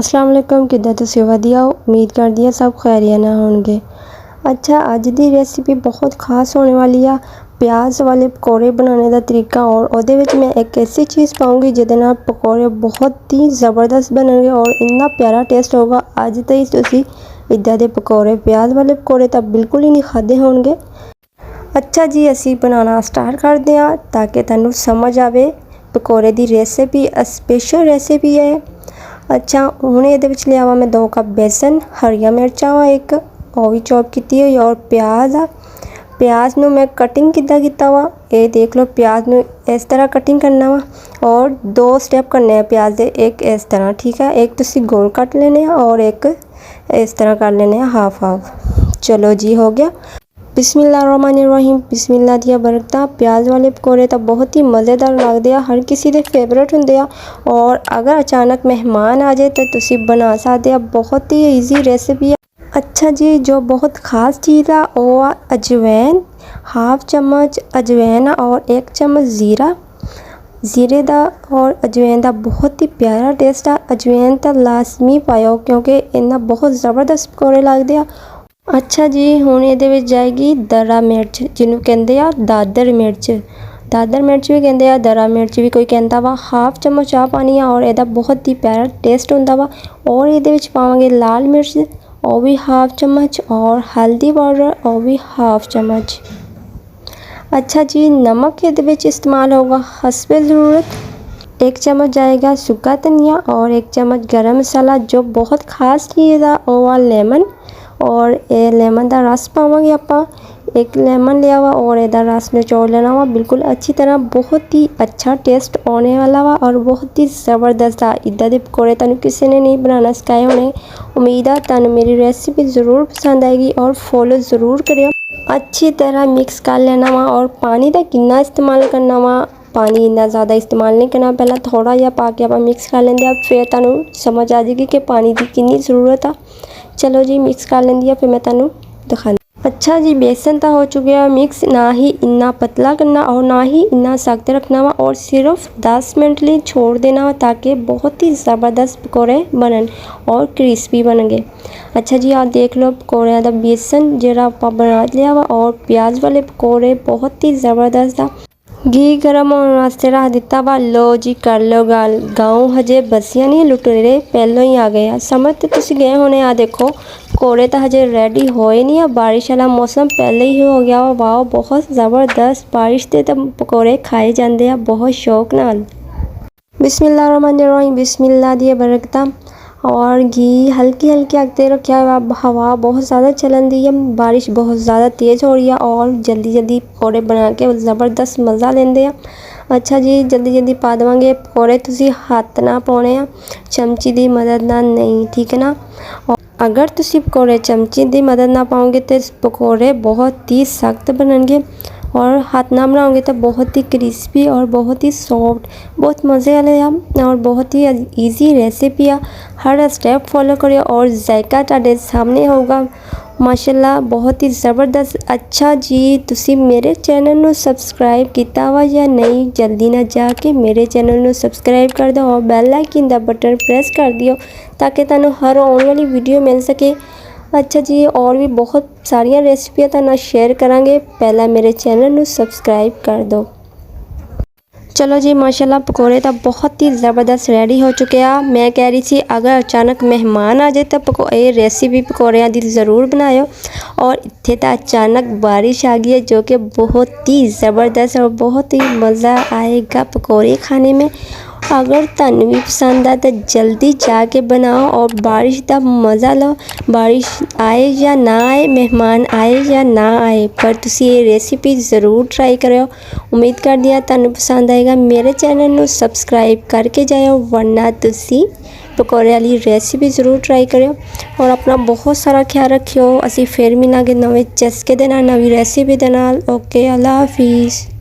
अस्सलाम वालेकुम, किद्दां तुसीं वधिया हो। उम्मीद करदी हां सब खैरियत नाल होणगे। अच्छा, अज दी रेसिपी बहुत खास होने वाली आ। प्याज वाले पकौड़े बनाने का तरीका और उहदे विच मैं एक ऐसी चीज़ पाऊँगी जिहदे नाल पकौड़े बहुत ही ज़बरदस्त बनणगे और इन्ना प्यारा टेस्ट होगा। अज ताईं तुसीं इदां दे पकौड़े, प्याज वाले पकौड़े तां बिल्कुल ही नहीं खाधे होणगे। अच्छा जी, असीं बनाना स्टार्ट करदे हां ताकि तुहानूं समझ आवे पकौड़े दी रेसिपी स्पेशल रेसिपी है। अच्छा, हुण इहदे विच लिया वा मैं 2 कप बेसन, हरियां मिर्चां वा एक ਉਹ भी चॉप की हुई और प्याज आ। प्याज नूं मैं कटिंग किद्दां कीता वा ये देख लो। प्याज नूं इस तरह कटिंग करना वा और 2 स्टेप करने हैं प्याज दे, एक इस तरह, ठीक है। एक तुसीं गोल कट लेने और एक इस तरह कर लेने हाफ हाफ। चलो जी, हो गया। बिस्मिल्लाहिर्रहमानिर्रहीम, बिस्मिल्लाह दिया बरकतां। प्याज वाले पकौड़े तो बहुत ही मज़ेदार लगते हैं, हर किसी के फेवरेट होंगे आ। और अगर अचानक मेहमान आ जाए तो तुसीं बना सकते हैं, बहुत ही ईजी रेसिपी है। अच्छा जी, जो बहुत ख़ास चीज़ आ वो आ अजवैन। हाफ चम्मच अजवैन और 1 चम्मच जीरे दा और अजवैन दा बहुत ही प्यारा टेस्ट आ। अजवैन तो लाजमी पाओ क्योंकि इन्ना बहुत ज़बरदस्त पकौड़े लगते हैं। अच्छा जी, हुण इहदे विच जाएगी दरा मिर्च, जिन्हों कहते आ दादर मिर्च। दादर मिर्च भी कहते हैं, दरा मिर्च भी कोई कहता वा। हाफ चम्मच आ पानी है और यदा बहुत ही प्यारा टेस्ट होंदा वा। और ये पावांगे लाल मिर्च, और भी हाफ चम्मच, और हल्दी पाउडर और भी हाफ चम्मच। अच्छा जी, नमक ये इस्तेमाल होगा हस्बे ज़रूरत। 1 चम्मच जाएगा सूखा धनिया और 1 चम्मच गरम मसाला। जो बहुत खास चीज़ आ वो लेमन, और ये लेमन का रस पावांगे आपां। 1 लेमन लिया वा और यदा रस निचोड़ लेना वा बिल्कुल अच्छी तरह। बहुत ही अच्छा टेस्ट आने वाला वा और बहुत ही ज़बरदस्त आ। इदां दे पकौड़े तुहानूं किसी ने नहीं बनाना सिखाए होने। उम्मीद है तुहानूं मेरी रेसिपी ज़रूर पसंद आएगी और फॉलो ज़रूर करियो। अच्छी तरह मिक्स कर लेना वा और पानी का कितना इस्तेमाल करना वा, पानी इन्ना ज़्यादा इस्तेमाल नहीं करना। पहला थोड़ा जिहा पा के आप मिक्स कर लेंगे आ, फिर तुहानूं समझ आ जाएगी कि पानी की कितनी ज़रूरत आ। चलो जी, मिक्स कर लेंदी आ, फिर मैं तुहानूं दिखानी। अच्छा जी, बेसन तो हो चुका है मिक्स। ना ही इन्ना पतला करना और ना ही इन्ना सख्त रखना वा, और सिर्फ 10 मिनट लिए छोड़ देना वा ताकि बहुत ही ज़बरदस्त पकौड़े बनन और क्रिस्पी बनगे। अच्छा जी, आप देख लो पकौड़ियां दा बेसन जिहड़ा आपां बना लिया वा और प्याज वाले पकौड़े बहुत ही ज़बरदस्त आ। घी गर्म होने वास्ते रख दिता वा। लो जी, कर लो गल, गाँव हजे बसिया नहीं, लुटेरे पहलों ही आ गए आ। समझ तो तुसीं गए होने। आ देखो पकौड़े तो हजे रेडी होए नहीं आ, बारिश वाला मौसम पहले ही हो गया वा। वाह, बहुत ज़बरदस्त। बारिश के तो पकौड़े खाए जाते हैं बहुत शौक नाल। बिस्मिल्लाहिर्रहमानिर्रहीम, बिस्मिल्लाह दी बरकतां। और घी हल्की हल्की आगते रखा हुआ। हवा बहुत ज़्यादा चलन दी है, बारिश बहुत ज़्यादा तेज़ हो रही है और जल्दी जल्दी पकौड़े बना के ज़बरदस्त मज़ा लेंदे आ। अच्छा जी, जल्दी जल्दी पा देवांगे पकौड़े। तुसीं हत्थ ना पाउणे आ, चमची की मदद नाल नहीं, ठीक है ना। और अगर तुसीं पकौड़े चमची की मदद ना पाओगे तो पकौड़े बहुत ही सख्त बनणगे, और हाथ ना बनाओगे तो बहुत ही क्रिस्पी और बहुत ही सॉफ्ट, बहुत मज़े वाले आ। और बहुत ही ईजी रेसिपी आ, हर स्टेप फॉलो करियो और जायका तुहाडे सामने होगा माशाल्लाह, बहुत ही ज़बरदस्त। अच्छा जी, तुसी मेरे चैनल नूं सबसक्राइब किया वा या नहीं, जल्दी ना जाके मेरे चैनल नूं सबसक्राइब कर दो और बैल आइकन दा बटन प्रेस कर दियो ताकि तुहानूं हर आने वाली वीडियो मिल सके। अच्छा जी, और भी बहुत सारिया रेसिपियाँ तुहानूं शेयर करांगे, पहला मेरे चैनल नूं सबसक्राइब कर दो। चलो जी, माशाल्लाह पकौड़े तो बहुत ही ज़बरदस्त रेडी हो चुके हैं। मैं कह रही थी अगर अचानक मेहमान आ जाए तो ये रेसिपी पकौड़ियां दी ज़रूर बनाओ। और इत्थे तो अचानक बारिश आ गई है जो कि बहुत ही ज़बरदस्त और बहुत ही मज़ा आएगा पकौड़े खाने में। अगर तुहानूं भी पसंद आ तो जल्दी जाके बनाओ और बारिश का मज़ा लो। बारिश आए या ना आए, मेहमान आए या ना आए, पर तुसी ये रेसिपी ज़रूर ट्राई करो। उम्मीद करदी हां तुहानूं पसंद आएगा। मेरे चैनल नूं सबसक्राइब करके जाओ, वरना तुसी पकौड़े वाली रेसिपी ज़रूर ट्राई करो। और अपना बहुत सारा ख्याल रखियो। असीं फिर मिलांगे नवे चस्के दे नाल, नवी रेसिपी दे नाल। ओके, अल्लाह हाफिज़।